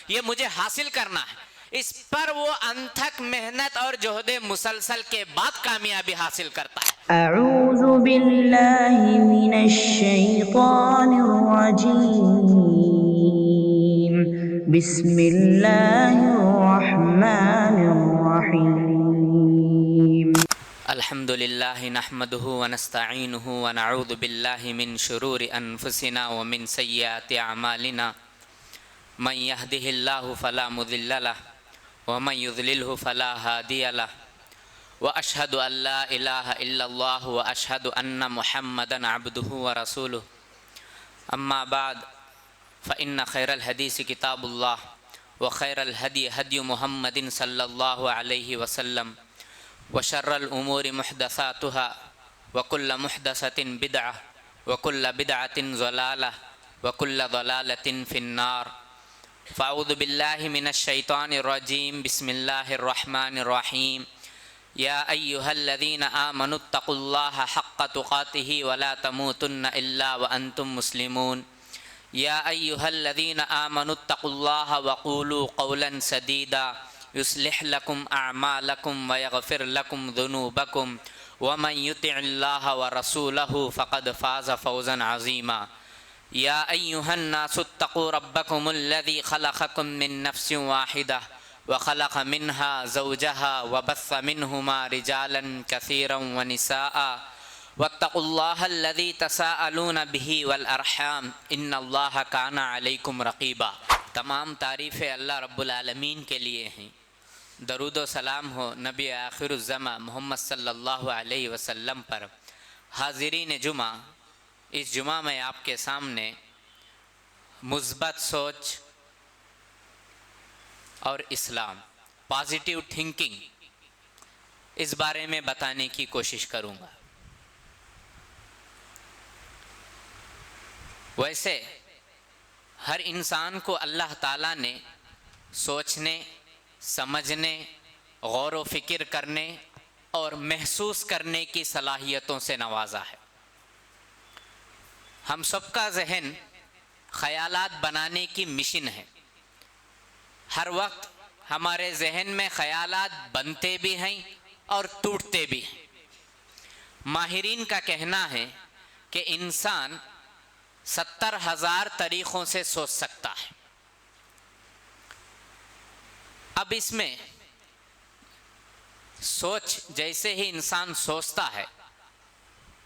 ये मुझे हासिल करना है। इस पर वो अनथक मेहनत और जोहदे मुसलसल के बाद कामयाबी हासिल करता है। अऊज़ु बिल्लाहि मिनश शैतानिर रजीम। बिस्मिल्लाहिर रहमानिर रहीम। अल्हम्दुलिल्लाहि नहमदुहु व नस्तईनुहु व नऊज़ु बिल्लाहि मिन शुरूरि अनफुसिना व मिन सय्यिआति अमालिना। मन यहदिहिल्लाहु फला मुदिल्ल लह व मन युद्लिलहु फला हादिय लह व अशहदु अल्ला इलाहा इल्लल्लाह व अशहदु अन्ना मुहम्मदन अब्दुहु व रसूलुहु। अम्मा बाद फ़इन्न खैरल हदीस किताबुल्लाह व खैरल हदी हदी मुहम्मदिन सल्लल्लाहु अलैहि वसल्लम व शर्रल उमूरि मुहदसातुहा व कुल्ल मुहदसतिन बिदअह व कुल्ल बिदअतिन ज़लालह व कुल्ल ज़लालतिन फिन्नार। फ़अऊज़ु बिल्लाहि मिनश शैतानिर रजीम। बिस्मिल्लाहिर रहमानिर रहीम। या अय्युहल्लज़ीना आमनुत्तक़ुल्लाह हक़्क़ तुक़ातिही व ला तमूतुन्न इल्ला व अंतुम मुस्लिमून। या अय्युहल्लज़ीना आमनुत्तक़ुल्लाह व क़ूलू क़ौलन सदीदा युस्लिह लकुम अअमालकुम व यग़फ़िर लकुम ज़ुनूबकुम व मन युतिइल्लाह व रसूलहु फ़क़द फ़ाज़ फ़ौज़न अज़ीमा। या अय्युहन्नासुत्तक़ू रब्बकुमुल्लज़ी ख़लक़कुम मिन नफ़्सिन वाहिदह व ख़लक़ मिन्हा ज़ौजहा व बस्स मिन्हुमा रिजालन कसीरन व निसाअ वत्तक़ुल्लाहल्लज़ी तसाअलून बिही वल अरहम इन्नल्लाह काना अलैकुम रक़ीबा। तमाम तारीफ़ें अल्लाह रब्बुल आलमीन के लिए हैं। दरूद व सलाम हो नबी आखिरुज़्ज़मा मोहम्मद सल्लल्लाहु अलैहि वसल्लम पर। हाज़िरीन जुमा, इस जुमा में आपके सामने मुस्बत सोच और इस्लाम, पॉजिटिव थिंकिंग, इस बारे में बताने की कोशिश करूँगा। वैसे हर इंसान को अल्लाह ताला ने सोचने, समझने, गौर व फिक्र करने और महसूस करने की सलाहियतों से नवाजा है। हम सबका जहन ख़यालात बनाने की मिशन है। हर वक्त हमारे जहन में ख़यालात बनते भी हैं और टूटते भी हैं। माहिरीन का कहना है कि इंसान 70,000 तरीक़ों से सोच सकता है। अब इसमें सोच, जैसे ही इंसान सोचता है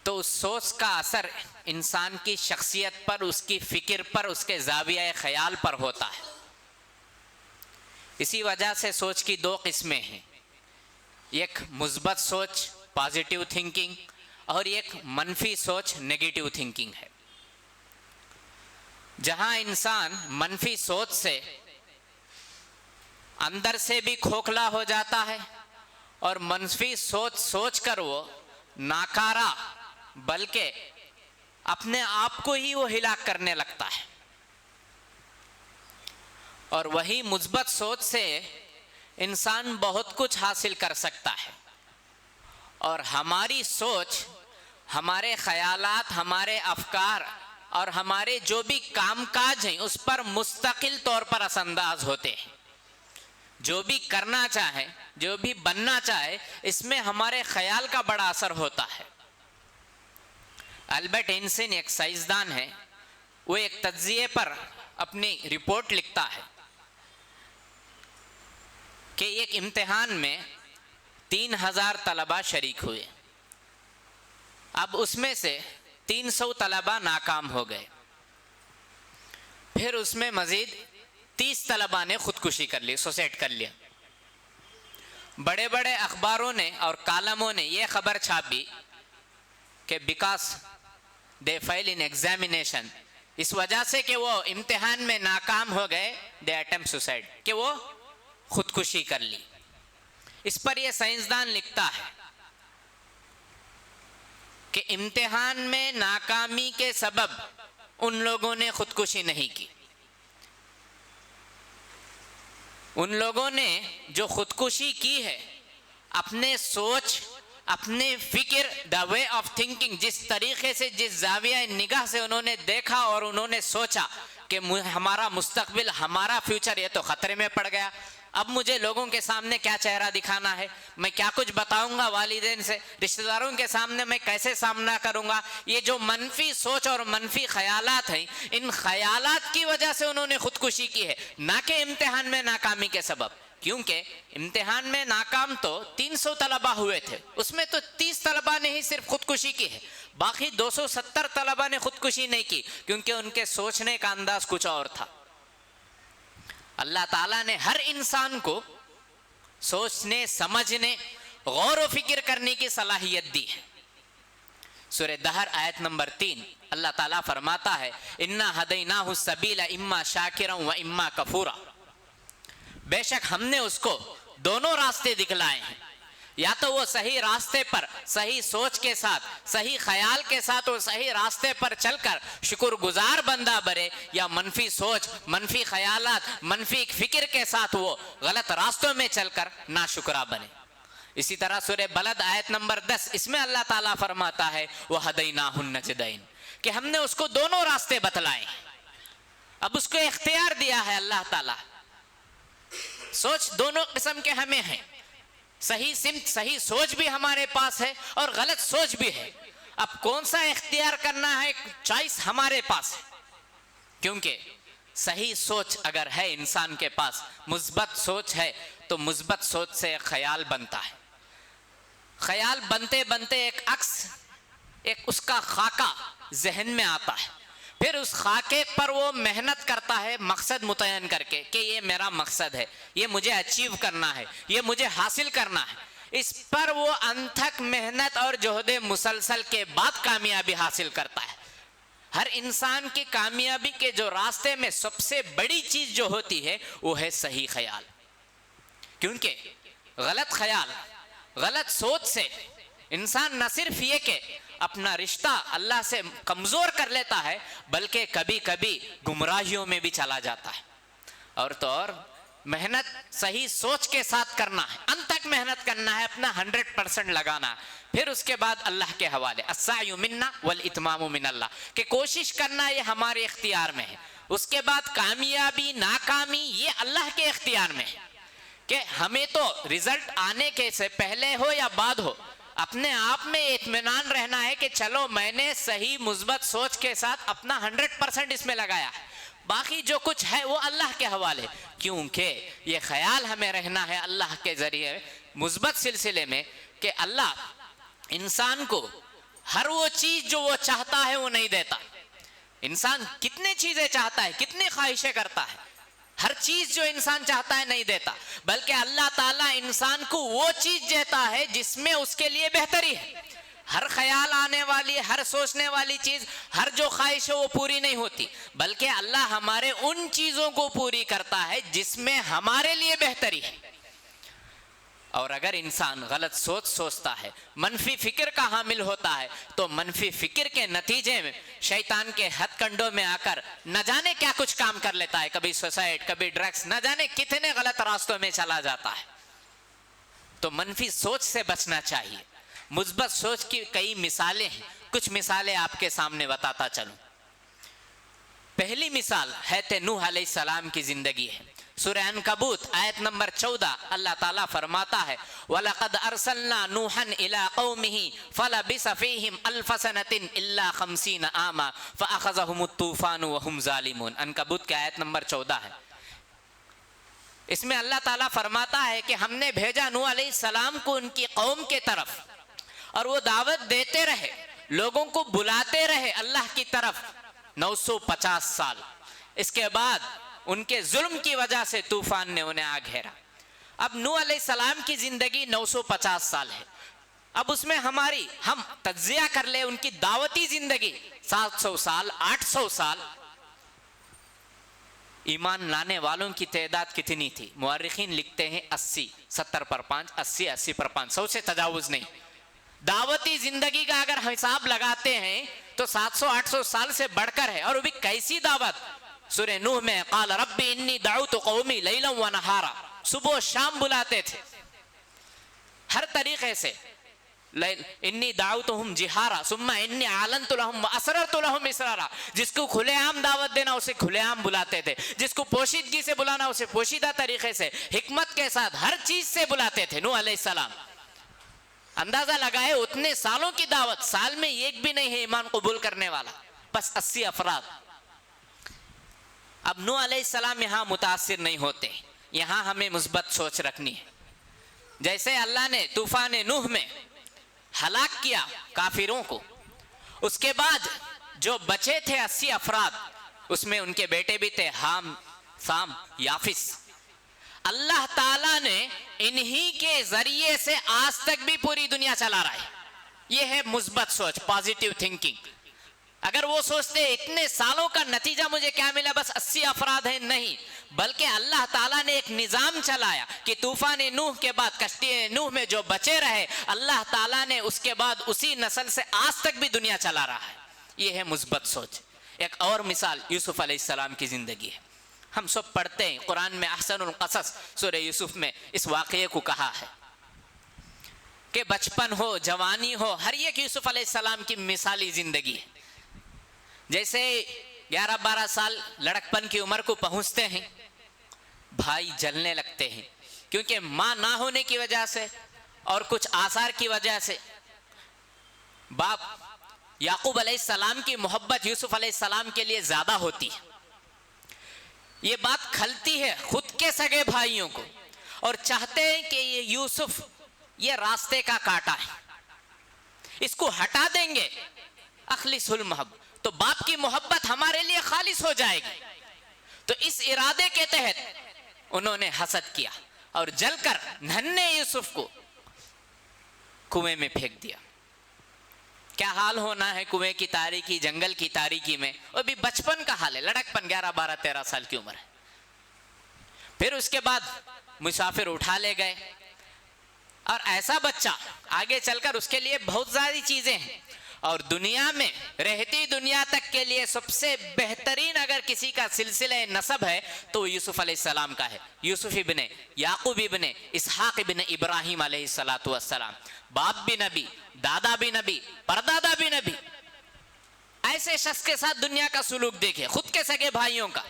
तो उस सोच का असर इंसान की शख्सियत पर, उसकी फ़िक्र पर, उसके ज़ाविया ख़याल पर होता है। इसी वजह से सोच की दो किस्में हैं, एक मुस्बत सोच पॉजिटिव थिंकिंग और एक मनफी सोच नेगेटिव थिंकिंग है। जहाँ इंसान मनफी सोच से अंदर से भी खोखला हो जाता है और मनफी सोच सोचकर वो नाकारा बल्कि अपने आप को ही वो हिलाक करने लगता है। और वही मुस्बत सोच से इंसान बहुत कुछ हासिल कर सकता है। और हमारी सोच, हमारे ख़यालात, हमारे अफकार और हमारे जो भी कामकाज हैं उस पर मुस्तकिल तौर पर असरअंदाज होते हैं। जो भी करना चाहे, जो भी बनना चाहे, इसमें हमारे ख्याल का बड़ा असर होता है। अल्बर्ट आइंस्टीन एक साइंसदान है, वो एक तज्ज़िये पर अपनी रिपोर्ट लिखता है कि एक इम्तिहान में 3000 तलबा शरीक हुए। अब उसमें से 300 तलबा नाकाम हो गए। फिर उसमें मज़ीद 30 तलबा ने खुदकुशी कर ली, सुसाइड कर लिया। बड़े बड़े अखबारों ने और कालमों ने यह खबर छापी कि because they fail in examination, इस वजह से कि वो इम्तिहान में नाकाम हो गए, दे अटेम्प्ट सुसाइड, कि वो खुदकुशी कर ली। इस पर यह साइंसदान लिखता है कि इम्तिहान में नाकामी के सबब उन लोगों ने खुदकुशी नहीं की। उन लोगों ने जो खुदकुशी की है, अपने सोच, अपने फिक्र, द वे ऑफ थिंकिंग, जिस तरीके से, जिस जाविया निगाह से उन्होंने देखा और उन्होंने सोचा कि हमारा मुस्तकबिल, हमारा फ्यूचर ये तो खतरे में पड़ गया, अब मुझे लोगों के सामने क्या चेहरा दिखाना है, मैं क्या कुछ बताऊंगा, वालिदैन से, रिश्तेदारों के सामने मैं कैसे सामना करूंगा। ये जो मनफी सोच और मनफी ख्यालात हैं, इन ख्यालात की वजह से उन्होंने खुदकुशी की है, ना कि इम्तिहान में नाकामी के सबब। क्योंकि इम्तिहान में नाकाम तो 300 तलबा हुए थे, उसमें तो 30 तलबा ने ही सिर्फ खुदकुशी की है, बाकी 270 तलबा ने खुदकुशी नहीं की, क्योंकि उनके सोचने का अंदाज कुछ और था। अल्लाह ताला ने हर इंसान को सोचने, समझने, गौर व फिक्र करने की सलाहियत दी है। सूरह दहर आयत नंबर 3 अल्लाह ताला फरमाता है, इन्ना हदैनाहु सबीला इम्मा शाकिरन व इम्मा कफूरा। बेशक हमने उसको दोनों रास्ते दिखलाए हैं, या तो वो सही रास्ते पर सही सोच के साथ, सही ख्याल के साथ वो सही रास्ते पर चलकर शुक्रगुजार बंदा बने, या मनफी सोच, मनफी ख्यालात, मनफी फिक्र के साथ वो गलत रास्तों में चलकर नाशुक्रा बने। इसी तरह सूरह बलद आयत नंबर 10, इसमें अल्लाह ताला फरमाता है, वह हदैनाहुन नजदैन, कि हमने उसको दोनों रास्ते बतलाए। अब उसको इख्तियार दिया है अल्लाह ताला। सोच दोनों किस्म के हमें हैं, सही सिमत, सही सोच भी हमारे पास है और गलत सोच भी है। अब कौन सा इख्तियार करना है, चॉइस हमारे पास है। क्योंकि सही सोच अगर है इंसान के पास, मुस्बत सोच है, तो मुस्बत सोच से एक ख्याल बनता है। ख्याल बनते बनते एक अक्स, एक उसका खाका जहन में आता है, फिर उस खाके पर वो मेहनत करता है मकसद मुतयन करके कि ये मेरा मकसद है, ये मुझे अचीव करना है, ये मुझे हासिल करना है। इस पर वो अनथक मेहनत और जोहदे मुसलसल के बाद कामयाबी हासिल करता है। हर इंसान की कामयाबी के जो रास्ते में सबसे बड़ी चीज जो होती है वो है सही ख्याल। क्योंकि गलत ख्याल, गलत सोच से इंसान न सिर्फ ये कि अपना रिश्ता अल्लाह से कमजोर कर लेता है, बल्कि कभी कभी गुमराहियों में भी चला जाता है। और तो और मेहनत सही सोच के साथ करना है, अंत तक मेहनत करना है, अपना 100% लगाना है, फिर उसके बाद अल्लाह के हवाले। अस्सायु मिन्ना वल इत्मामु मिनल्लाह, कि कोशिश करना ये हमारे इख्तियार में है, उसके बाद कामयाबी नाकामी ये अल्लाह के इख्तियार में है। कि हमें तो रिजल्ट आने के से पहले हो या बाद हो, अपने आप में इत्मीनान रहना है कि चलो मैंने सही मुस्बत सोच के साथ अपना 100% इसमें लगाया है, बाकी जो कुछ है वो अल्लाह के हवाले। क्योंकि ये ख्याल हमें रहना है अल्लाह के जरिए मुस्बत सिलसिले में कि अल्लाह इंसान को हर वो चीज जो वो चाहता है वो नहीं देता। इंसान कितनी चीजें चाहता है, कितनी ख्वाहिशें करता है, हर चीज जो इंसान चाहता है नहीं देता, बल्कि अल्लाह ताला इंसान को वो चीज देता है जिसमें उसके लिए बेहतरी है। हर ख्याल आने वाली, हर सोचने वाली चीज, हर जो ख्वाहिश है वो पूरी नहीं होती, बल्कि अल्लाह हमारे उन चीजों को पूरी करता है जिसमें हमारे लिए बेहतरी है। और अगर इंसान गलत सोच सोचता है, मनफी फिक्र का हामिल होता है, तो मनफी फिक्र के नतीजे में शैतान के हथकंडों में आकर न जाने क्या कुछ काम कर लेता है, कभी सुसाइड, कभी ड्रग्स, न जाने कितने गलत रास्तों में चला जाता है। तो मनफी सोच से बचना चाहिए। मुस्बत सोच की कई मिसालें हैं, कुछ मिसालें आपके सामने बताता चलूं। पहली मिसाल है नूह अलैहिस्सलाम की जिंदगी है। सूरह अनकबूत आयत नंबर 14 अल्लाह ताला फरमाता है, वलक़द अरसलना नूहन इला कौमिही फलबिस फ़ीहिम अल्फ़ सनतिन इल्ला 50 आमा फ़अख़ज़हुमुत तूफ़ान वहुम ज़ालिमून। अनकबूत की आयत नंबर 14 है। इसमें अल्लाह ताला फरमाता है कि हमने भेजा नूह अलैहिस्सलाम को उनकी कौम के तरफ, और वो दावत देते रहे, लोगों को बुलाते रहे अल्लाह की तरफ 950 साल। इसके बाद उनके जुल्म की वजह से तूफान ने उन्हें आ घेरा। अब नूह अलैहिस्सलाम की जिंदगी 950 साल है। अब उसमें हम तज्जिया कर ले उनकी दावती जिंदगी 700 साल, 800 साल। ईमान लाने वालों की तादाद कितनी थी? मुअर्रिखीन लिखते हैं 80, 70 पर 5, 80, 80 पर 5, 100 से तजावुज नहीं। दावती जिंदगी का अगर हिसाब लगाते हैं तो 700-800 साल से बढ़कर है। और वो भी कैसी दावत? सूरह नूह में क़ाल रब्बी इन्नी दअउतु क़ौमी लैलन व नहारा, सुबह शाम बुलाते थे हर तरीके से। इन्नी दाऊतुहुम जिहारा सुम्मा इन्नी आलनतु लहुम व असररतु लहुम इसरारा। जिसको खुलेआम दावत देना उसे खुलेआम बुलाते थे, जिसको पोशीदगी से बुलाना उसे पोशीदा तरीके से, हिकमत के साथ, हर चीज से बुलाते थे नूह अलैहिस्सलाम। अंदाजा लगाए उतने सालों की दावत, साल में एक भी नहीं है ईमान कबूल करने वाला, बस 80 अफराद। अब नूह अलैहिस्सलाम यहाँ मुतासिर नहीं होते, यहाँ हमें मुस्बत सोच रखनी है। जैसे अल्लाह ने तूफान नूह में हलाक किया काफिरों को, उसके बाद जो बचे थे 80 अफराद, उसमें उनके बेटे भी थे हाम, साम, याफिस। अल्लाह ताला ने इन्हीं के जरिए से आज तक भी पूरी दुनिया चला रहा है। यह है मुस्बत सोच, पॉजिटिव थिंकिंग। अगर वो सोचते इतने सालों का नतीजा मुझे क्या मिला, बस 80 अफराद हैं, नहीं, बल्कि अल्लाह ताला ने एक निजाम चलाया कि तूफान नूह के बाद कश्ती नूह में जो बचे रहे, अल्लाह ताला ने उसके बाद उसी नस्ल से आज तक भी दुनिया चला रहा है। यह है मुस्बत सोच। एक और मिसाल यूसुफ अलैहिस्सलाम की जिंदगी है। हम सब पढ़ते हैं कुरान में अहसनुल क़सस सूरह यूसुफ में इस वाक़ये को कहा है कि बचपन हो, जवानी हो, हर एक यूसुफ अलैहिस्सलाम की मिसाली जिंदगी है। जैसे 11-12 साल लड़कपन की उम्र को पहुंचते हैं, भाई जलने लगते हैं, क्योंकि माँ ना होने की वजह से और कुछ आसार की वजह से बाप याकूब अलैहिस्सलाम की मोहब्बत यूसुफ अलैहिस्सलाम के लिए ज्यादा होती है। ये बात खलती है खुद के सगे भाइयों को और चाहते हैं कि ये यूसुफ ये रास्ते का कांटा है, इसको हटा देंगे, अखलिसुल महब, तो बाप की मोहब्बत हमारे लिए खालिस हो जाएगी। तो इस इरादे के तहत उन्होंने हसद किया और जलकर नन्हे यूसुफ को कुएं में फेंक दिया। क्या हाल होना है कुएं की तारीकी, जंगल की तारीकी में, वो भी बचपन का हाल है, लड़कपन, 11, 12, 13 साल की उम्र है। फिर उसके बाद मुसाफिर उठा ले गए और ऐसा बच्चा आगे चलकर उसके लिए बहुत सारी चीजें हैं और दुनिया में रहती दुनिया तक के लिए सबसे बेहतरीन अगर किसी का सिलसिला नसब है तो यूसुफ अलैहिस्सलाम का है। यूसुफ इब्ने याकूब इब्ने इसहाक इब्ने इब्राहिम अलैहिस्सलातु वस्सलाम, बाप भी नबी, दादा भी नबी, परदादा भी नबी। ऐसे शख्स के साथ दुनिया का सुलूक देखे, खुद के सगे भाइयों का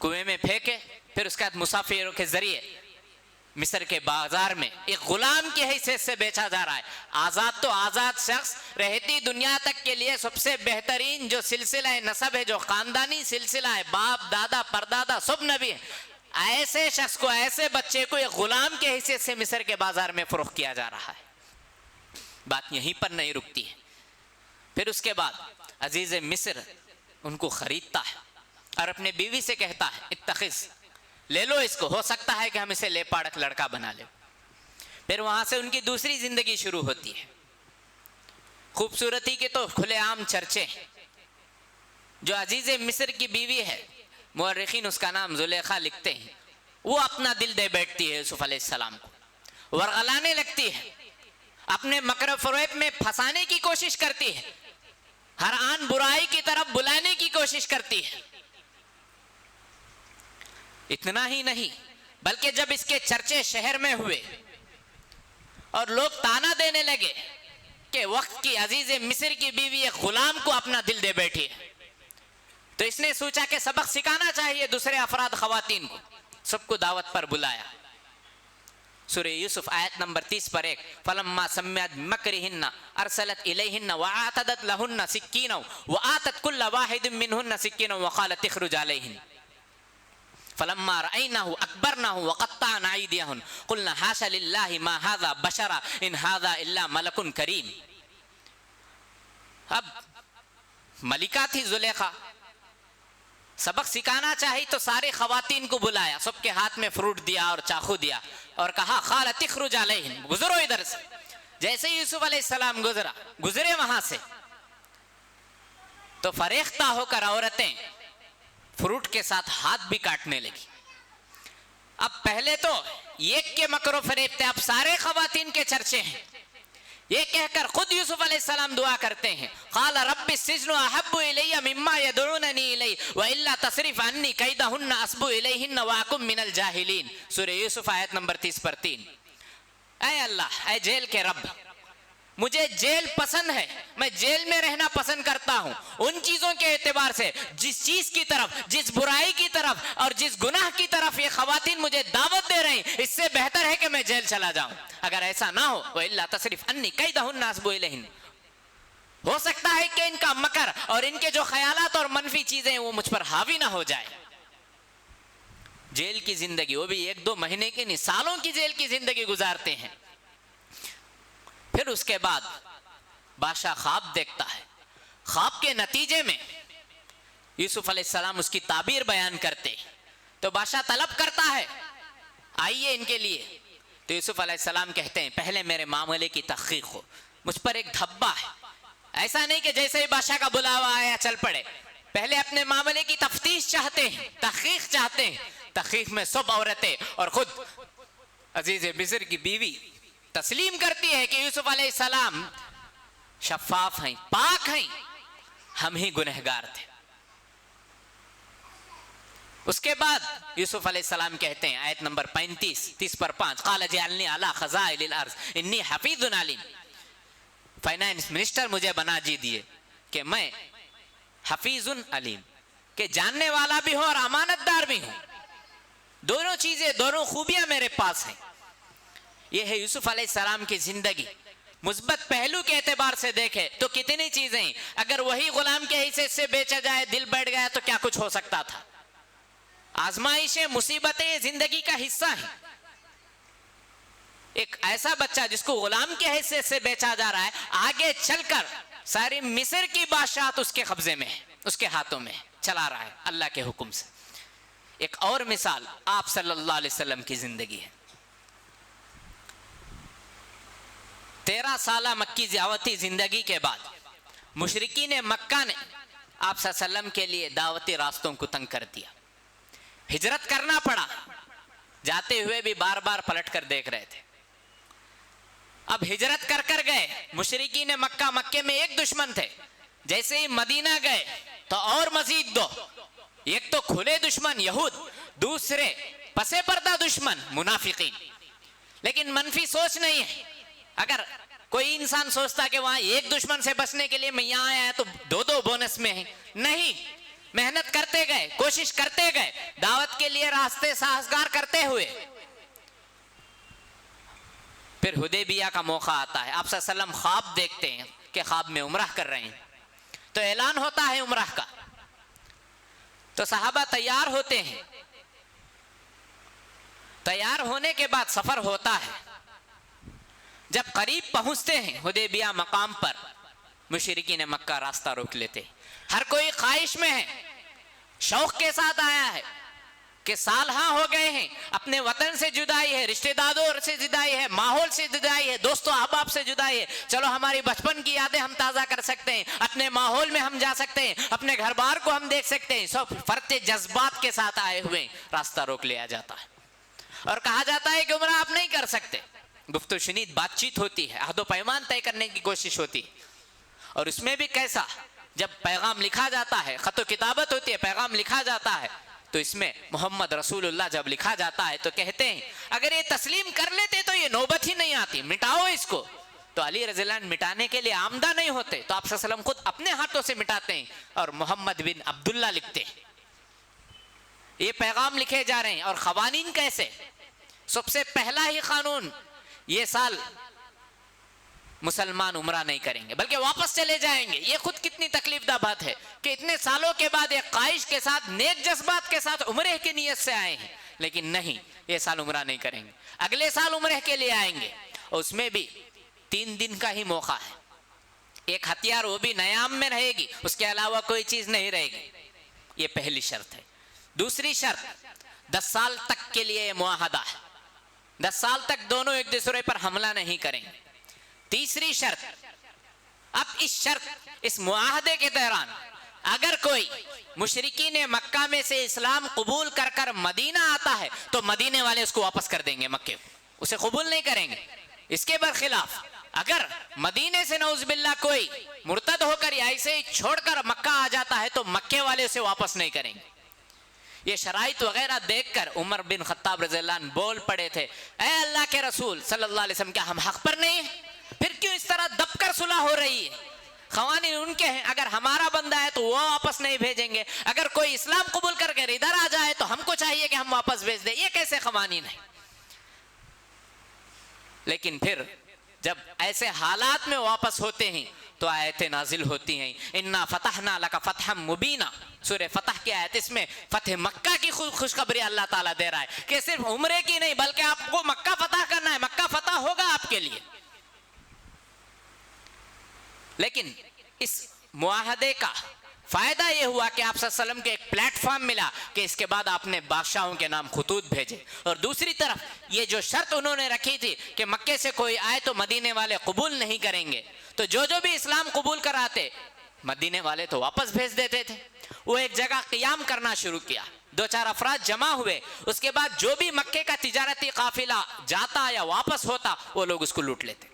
कुएं में फेंके, फिर उसके बाद मुसाफिरों के जरिए मिस्र के बाजार में एक गुलाम की हैसियत से बेचा जा रहा है। आजाद तो आजाद शख्स, रहती दुनिया तक के लिए सबसे बेहतरीन जो सिलसिला नसब है, जो खानदानी सिलसिला है, बाप दादा परदादा सब नबी है, ऐसे शख्स को, ऐसे बच्चे को एक गुलाम की हैसियत से मिस्र के बाजार में फरोख्त किया जा रहा है। बात यहीं पर नहीं रुकती है। फिर उसके बाद अजीज मिस्र उनको खरीदता है और अपने बीवी से कहता है इत्तखिज़, ले लो इसको, हो सकता है कि हम इसे ले पाड़क लड़का बना ले। फिर वहां से उनकी दूसरी जिंदगी शुरू होती है। खूबसूरती के तो खुलेआम चर्चे। जो अजीज मिस्र की बीवी है, मुअर्रिखीन उसका नाम जुलेखा लिखते हैं, वो अपना दिल दे बैठती है यूसुफ अलैहिस्सलाम को, वरगलाने लगती है, अपने मकर फरेब में फंसाने की कोशिश करती है, हर आन बुराई की तरफ बुलाने की कोशिश करती है। इतना ही नहीं बल्कि जब इसके चर्चे शहर में हुए और लोग ताना देने लगे कि वक्त की अजीज मिस्र की बीवी एक गुलाम को अपना दिल दे बैठी है, तो इसने सोचा कि सबक सिखाना चाहिए दूसरे अफराद खवातीन को, सबको दावत पर बुलाया। सूरह यूसुफ आयत नंबर 30 पर 1, फलम्मा सम्यत मकरिहिन्ना अरसलत इलैहिन्ना व आतदत लहुन्ना सिक्कीना व आतत कुल्ल वाहिदिन मिनहुन्ना सिक्कीना व क़ालत इख़रुज अलैहिन फलम्मा रअयनाहु अकबरनाहु व क़त्तअना अयदियहुन क़ुलना हाशा लिल्लाहि मा हाज़ा बशरा इन हाज़ा इल्ला मलकुन करीम। अब मलिका थी जुलेखा, सबक सिखाना चाहिए तो सारे खवातीन को बुलाया, सबके हाथ में फ्रूट दिया और चाकू दिया और कहा क़ालत इख़रुज अलैहिन, गुजरो इधर से। जैसे यूसुफ अलैहिस्सलाम गुजरे वहां से तो फरेख्ता होकर औरतें फ्रूट के साथ हाथ भी काटने लगी। अब पहले तो एक के मकरो फरेब थे, अब सारे खवातीन के चर्चे हैं। ये कहकर खुद यूसुफ अलैहिस्सलाम दुआ करते हैं, क़ाल रब्बि सिज्नु अहब्बु इलैया मिम्मा यदउननी इलैहि व इल्ला तस्रिफ अन्नी कैदहुन्ना अस्बु इलैहिन्ना व अकुम मिनल जाहिलीन। सूरह यूसुफ आयत नंबर 30 पर 3। ऐ अल्लाह, ऐ जेल के रब, मुझे जेल पसंद है, मैं जेल में रहना पसंद करता हूं उन चीजों के एतबार से जिस चीज की तरफ, जिस बुराई की तरफ और जिस गुनाह की तरफ ये खवातीन मुझे दावत दे रही, इससे बेहतर है कि मैं जेल चला जाऊं। अगर ऐसा ना हो, वइल्ला तसरिफ अन्नी कैदहुन्ना अस्बु इलैहिन, हो सकता है कि इनका मकर और इनके जो ख्यालात और मनफी चीजें वो मुझ पर हावी ना हो जाए। जेल की जिंदगी, वो भी 1-2 महीने की नहीं, सालों की जेल की जिंदगी गुजारते हैं। फिर उसके बाद बादशाह ख्वाब देखता है। ख्वाब के नतीजे में यूसुफ अलैहिस्सलाम उसकी ताबीर बयान करते, तो बादशाह तलब करता है आइए इनके लिए। तो यूसुफ अलैहिस्सलाम कहते हैं पहले मेरे मामले की तहकीक हो, मुझ पर एक धब्बा है। ऐसा नहीं कि जैसे ही बादशाह का बुलावा आया चल पड़े, पहले अपने मामले की तफ्तीश चाहते हैं, तहकीक चाहते हैं। तहकीक में सब औरतें और खुद अजीज मिस्र की बीवी तस्लीम करती है कि यूसुफ अलैहिस्सलाम शफाफ हैं, पाक हैं, हम ही गुनहगार थे। उसके बाद यूसुफ अलैहिस्सलाम कहते हैं आयत नंबर 30/5 क़ाल जअलनी अला ख़ज़ाइनिल अर्ज़ इन्नी हफ़ीज़ुन अलीम, फाइनेंस मिनिस्टर मुझे बना दीजिए कि मैं हफीजुन अलीम, के जानने वाला भी हूं और अमानतदार भी हूं। दोनों चीजें, दोनों खूबियां मेरे पास हैं। यह है यूसुफ अलैहिस्सलाम की जिंदगी। मुस्बत पहलू के एतबार से देखे तो कितनी चीजें, अगर वही गुलाम के हिस्से से बेचा जाए, दिल बैठ गया तो क्या कुछ हो सकता था। आजमाइशें, मुसीबतें जिंदगी का हिस्सा है। एक ऐसा बच्चा जिसको गुलाम के हिस्से से बेचा जा रहा है, आगे चलकर सारी मिस्र की बादशाहत उसके कब्जे में है, उसके हाथों में चला रहा है अल्लाह के हुक्म से। एक और मिसाल आप सल्लल्लाहु अलैहि वसल्लम की जिंदगी है। 13 साल मक्की दावती जिंदगी के बाद मुशरिकीन मक्का ने आप सल्लल्लाहु अलैहि वसल्लम के लिए दावती रास्तों को तंग कर दिया। हिजरत करना पड़ा, जाते हुए भी बार बार पलट कर देख रहे थे। अब हिजरत कर कर गए, मुशरिकीन मक्का, मक्के में एक दुश्मन थे, जैसे ही मदीना गए तो और मजीद 2, एक तो खुले दुश्मन यहूद, दूसरे पसे पर्दा दुश्मन मुनाफिकीन। लेकिन मनफी सोच नहीं है। अगर कोई इंसान सोचता कि वहां एक दुश्मन से बचने के लिए मैं यहां आया तो 2-2 बोनस में है, नहीं, मेहनत करते गए, कोशिश करते गए, दावत के लिए रास्ते साहसगार करते हुए। फिर हुदैबिया का मौका आता है, आप सल्लल्लाहु अलैहि वसल्लम ख्वाब देखते हैं कि ख्वाब में उम्रह कर रहे हैं, तो ऐलान होता है उम्रह का, तो सहाबा तैयार होते हैं। तैयार होने के बाद सफर होता है। जब करीब पहुंचते हैं हुदैबिया मकाम पर, मुशरिकीन मक्का रास्ता रोक लेते। हर कोई ख्वाहिश में है, शौक के साथ आया है कि साल हाँ हो गए हैं, अपने वतन से जुदाई है, रिश्तेदारों से जुदाई है, माहौल से जुदाई है, दोस्तों अहबाब से जुदाई है। चलो हमारी बचपन की यादें हम ताज़ा कर सकते हैं, अपने माहौल में हम जा सकते हैं, अपने घर बार को हम देख सकते हैं। सब फरते जज्बात के साथ आए हुए रास्ता रोक लिया जाता है और कहा जाता है कि उम्र आप नहीं कर सकते। गुफ्तगू शुनीद बातचीत होती है, अहदो पैमान तय करने की कोशिश होती है। और उसमें भी कैसा, जब पैगाम लिखा जाता है, खतो किताबत होती है, पैगाम लिखा जाता है, तो इसमें मोहम्मद रसूलुल्लाह जब लिखा जाता है तो कहते हैं अगर ये तस्लीम कर लेते तो ये नौबत ही नहीं आती, मिटाओ इसको। तो अली रज़ियल्लाहु अन्हु मिटाने के लिए आमदा नहीं होते, तो आप सल्लल्लाहु अलैहि वसल्लम खुद अपने हाथों से मिटाते हैं और मोहम्मद बिन अब्दुल्ला लिखते हैं। ये पैगाम लिखे जा रहे हैं। और क़वानीन कैसे, सबसे पहला ही कानून, ये साल मुसलमान उम्रा नहीं करेंगे बल्कि वापस चले जाएंगे। ये खुद कितनी तकलीफदा बात है कि इतने सालों के बाद एक ख्वाहिश के साथ, नेक जज्बात के साथ उम्रे की नीयत से आए हैं, लेकिन नहीं, ये साल उम्रा नहीं करेंगे, अगले साल उम्रे के लिए आएंगे। और उसमें भी 3 दिन का ही मौका है। एक हथियार वो भी नयाम में रहेगी, उसके अलावा कोई चीज नहीं रहेगी। ये पहली शर्त है। दूसरी शर्त, 10 साल तक के लिए मुआहदा है, 10 साल तक दोनों एक दूसरे पर हमला नहीं करेंगे। तीसरी शर्त, अब इस मुआहदे के दौरान अगर कोई मुशरिकीन मक्का में से इस्लाम कबूल कर कर मदीना आता है तो मदीने वाले उसको वापस कर देंगे, मक्के उसे कबूल नहीं करेंगे। इसके बरखिलाफ अगर मदीने से नौजुबिल्लाह कोई मुर्तद होकर या ऐसे ही छोड़कर मक्का आ जाता है तो मक्के वाले उसे वापस नहीं करेंगे। ये शराइत वगैरह देखकर उमर बिन खत्ताब रज़ियल्लाहु अन्हु बोल पड़े थे, ऐ अल्लाह के रसूल सल्लल्लाहु अलैहि वसल्लम, क्या हम हक पर नहीं हैं? फिर क्यों इस तरह दबकर सुलह हो रही है? ख़वानीन उनके हैं, अगर हमारा बंदा है तो वो वापस नहीं भेजेंगे, अगर कोई इस्लाम कबूल करके इधर आ जाए तो हमको चाहिए कि हम वापस भेज दें। ये कैसे ख़वानीन है? लेकिन फिर जब ऐसे हालात में वापस होते हैं तो आयतें नाजिल होती हैं, इन्ना फतहना लका फतहम मुबीना, सूरह फतह की आयत, इसमें फतह मक्का की खुशखबरी अल्लाह ताला दे रहा है कि सिर्फ उम्रे की नहीं बल्कि आपको मक्का फतह करना है, मक्का फतह होगा आपके लिए। लेकिन इस मुआहदे का फायदा यह हुआ कि आप सल्लल्लाहु अलैहि वसल्लम को एक प्लेटफॉर्म मिला कि इसके बाद आपने बादशाहों के नाम खुतूत भेजे, और दूसरी तरफ ये जो शर्त उन्होंने रखी थी कि मक्के से कोई आए तो मदीने वाले कबूल नहीं करेंगे, तो जो भी इस्लाम कबूल कराते मदीने वाले तो वापस भेज देते थे। वो एक जगह क़ियाम करना शुरू किया, 2-4 अफराद जमा हुए, उसके बाद जो भी मक्के का तिजारती काफिला जाता या वापस होता वो लोग उसको लूट लेते।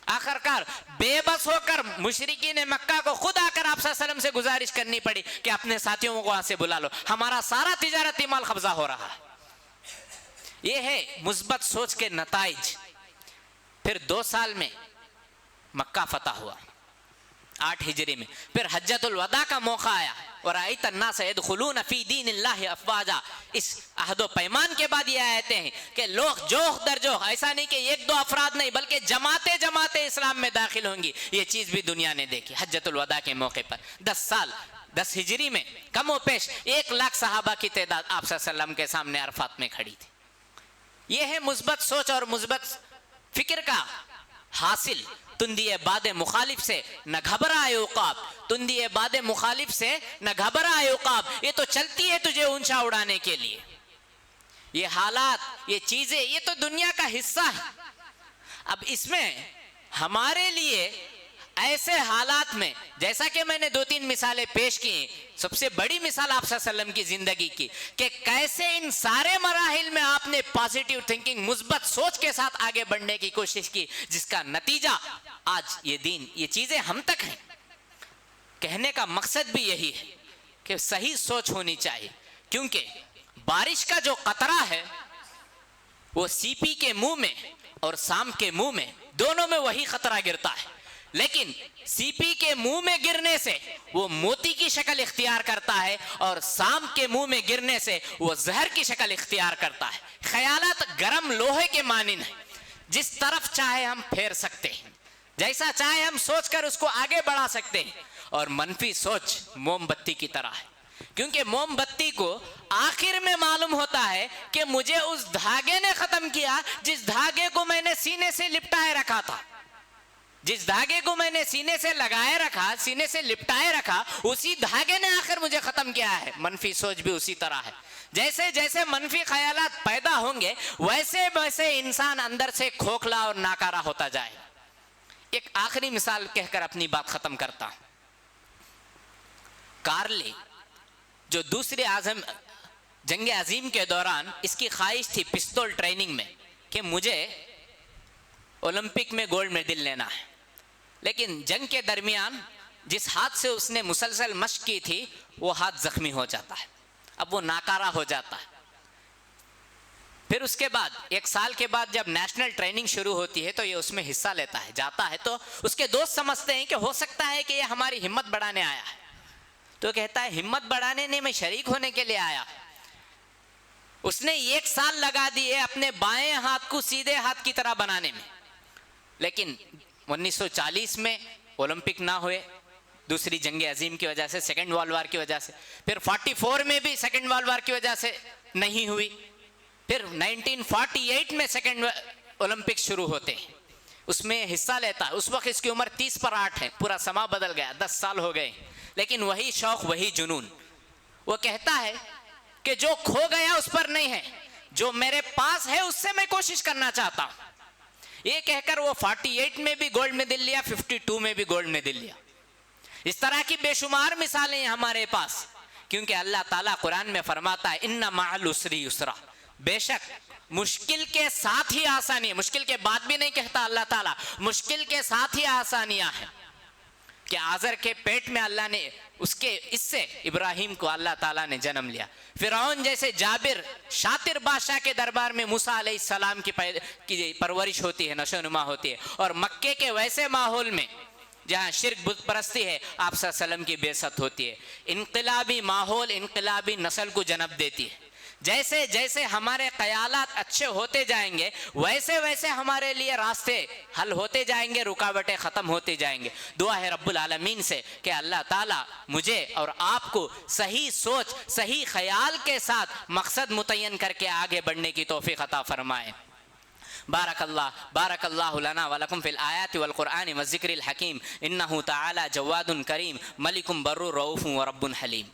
आखिरकार बेबस होकर मुशरिकीन मक्का को खुद आकर आप सल्लल्लाहु अलैहि वसल्लम से गुजारिश करनी पड़ी कि अपने साथियों को वहां से बुला लो, हमारा सारा तिजारती माल कब्जा हो रहा है। यह है मुस्बत सोच के नताइज। फिर 2 साल में मक्का फतह हुआ 8 हिजरी में। फिर हज्जतुल वदा का मौका आया और आयत अन्नास यदखुलून फी दीनिल्लाहि अफवाजा। इस अहदो पैमान के बाद ये आयते हैं कि लोग जोख दर जोख, ऐसा नहीं कि 1-2 अफराद नहीं बल्कि जमाते जमाते इस्लाम में दाखिल होंगी। ये चीज़ भी दुनिया ने देखी हज्जतुल वदा के मौके पर। 10 साल 10 हिजरी में कम व पेश 1 लाख सहाबा की तादाद आप सल्लल्लाहु अलैहि वसल्लम के सामने अरफात में खड़ी थी। यह है मुस्बत सोच और मुस्बत फिक्र का हासिल। तुंदिए बाद मुखालिफ से न घबराए उकाब, तुंदिए बाद मुखालिफ से न घबराए उकाब। ये तो चलती है तुझे ऊंचा उड़ाने के लिए। ये हालात, ये चीजें, ये तो दुनिया का हिस्सा है। अब इसमें हमारे लिए ऐसे हालात में, जैसा कि मैंने 2-3 मिसालें पेश की, सबसे बड़ी मिसाल आप सल्लल्लाहु अलैहि वसल्लम की जिंदगी की कि कैसे इन सारे मराहिल में आपने पॉजिटिव थिंकिंग, मुस्बत सोच के साथ आगे बढ़ने की कोशिश की, जिसका नतीजा आज ये दीन, ये चीजें हम तक हैं। कहने का मकसद भी यही है कि सही सोच होनी चाहिए, क्योंकि बारिश का जो कतरा है वो सीपी के मुंह में और साम के मुंह में, दोनों में वही खतरा गिरता है। लेकिन सीपी के मुंह में गिरने से वो मोती की शक्ल इख्तियार करता है और साम के मुंह में गिरने से वो जहर की शक्ल इख्तियार करता है। ख्यालात गरम लोहे के मानिन है, जिस तरफ चाहे हम फेर सकते हैं, जैसा चाहे हम सोचकर उसको आगे बढ़ा सकते हैं। और मनफी सोच मोमबत्ती की तरह है, क्योंकि मोमबत्ती को आखिर में मालूम होता है कि मुझे उस धागे ने खत्म किया जिस धागे को मैंने सीने से लिपटाए रखा था, जिस धागे को मैंने सीने से लगाए रखा, सीने से लिपटाए रखा, उसी धागे ने आखिर मुझे खत्म किया है। मनफी सोच भी उसी तरह है। जैसे जैसे मनफी ख्यालात पैदा होंगे वैसे वैसे इंसान अंदर से खोखला और नाकारा होता जाएगा। एक आखिरी मिसाल कहकर अपनी बात खत्म करता हूं। कार्ली, जो दूसरे आजम जंग अजीम के दौरान इसकी ख्वाहिश थी पिस्तौल ट्रेनिंग में कि मुझे ओलंपिक में गोल्ड मेडल लेना है, लेकिन जंग के दरमियान जिस हाथ से उसने मुसलसल मशक की थी वो हाथ जख्मी हो जाता है, अब वो नाकारा हो जाता है। फिर उसके बाद 1 साल के बाद जब नेशनल ट्रेनिंग शुरू होती है तो ये उसमें हिस्सा लेता है, जाता है। तो उसके दोस्त समझते हैं कि हो सकता है कि ये हमारी हिम्मत बढ़ाने आया है, तो कहता है हिम्मत बढ़ाने नहीं, मैं शरीक होने के लिए आया। उसने 1 साल लगा दिए अपने बाएं हाथ को सीधे हाथ की तरह बनाने में, लेकिन 1940 में ओलंपिक ना हुए दूसरी जंग अजीम की वजह से, सेकेंड वर्ल्ड वार की वजह से। फिर 44 में भी सेकेंड वर्ल्ड वार की वजह से नहीं हुई। फिर 1948 में सेकेंड ओलंपिक शुरू होते हैं, उसमें हिस्सा लेता है। उस वक्त इसकी उम्र 30 पर 8 है, पूरा समा बदल गया, 10 साल हो गए, लेकिन वही शौक, वही जुनून। वो कहता है कि जो खो गया उस पर नहीं है, जो मेरे पास है उससे मैं कोशिश करना चाहता हूं। ये कहकर वो 48 में भी गोल्ड मेडल लिया, 52 में भी गोल्ड मेडल लिया। इस तरह की बेशुमार मिसालें हैं हमारे पास, क्योंकि अल्लाह ताला कुरान में फरमाता है इन्ना मअल उसरी युसरा, बेशक मुश्किल के साथ ही आसानी है। मुश्किल के बाद भी नहीं कहता अल्लाह ताला, मुश्किल के साथ ही आसानियां हैं। कि आज़र के पेट में अल्लाह ने उसके इससे इब्राहिम को अल्लाह ताला ने जन्म लिया। फिरौन जैसे जाबिर शातिर बादशाह के दरबार में मूसा अलैहिस्सलाम की परवरिश होती है, नशोनुमा होती है। और मक्के के वैसे माहौल में जहाँ शिर्क बुत परस्ती है, आप सल्लल्लाहु अलैहि वसल्लम की बेइज्जत होती है। इनकलाबी माहौल इनकलाबी नस्ल को जन्म देती है। जैसे जैसे हमारे ख्यालात अच्छे होते जाएंगे वैसे वैसे हमारे लिए रास्ते हल होते जाएंगे, रुकावटें ख़त्म होते जाएंगे। दुआ है रब्बुल आलमीन से कि अल्लाह ताला मुझे और आपको सही सोच सही ख्याल के साथ मकसद मुतय्यन करके आगे बढ़ने की तौफीक अता फरमाए। बारकल्लाहु लना व लकुम फिल आयाति वल कुरआनि व ज़िक्रिल हकीम इन्नहु तआला जवादुन करीम मलिकुम बर्रुर रऊफ़ुन व रब्बुन हलीम।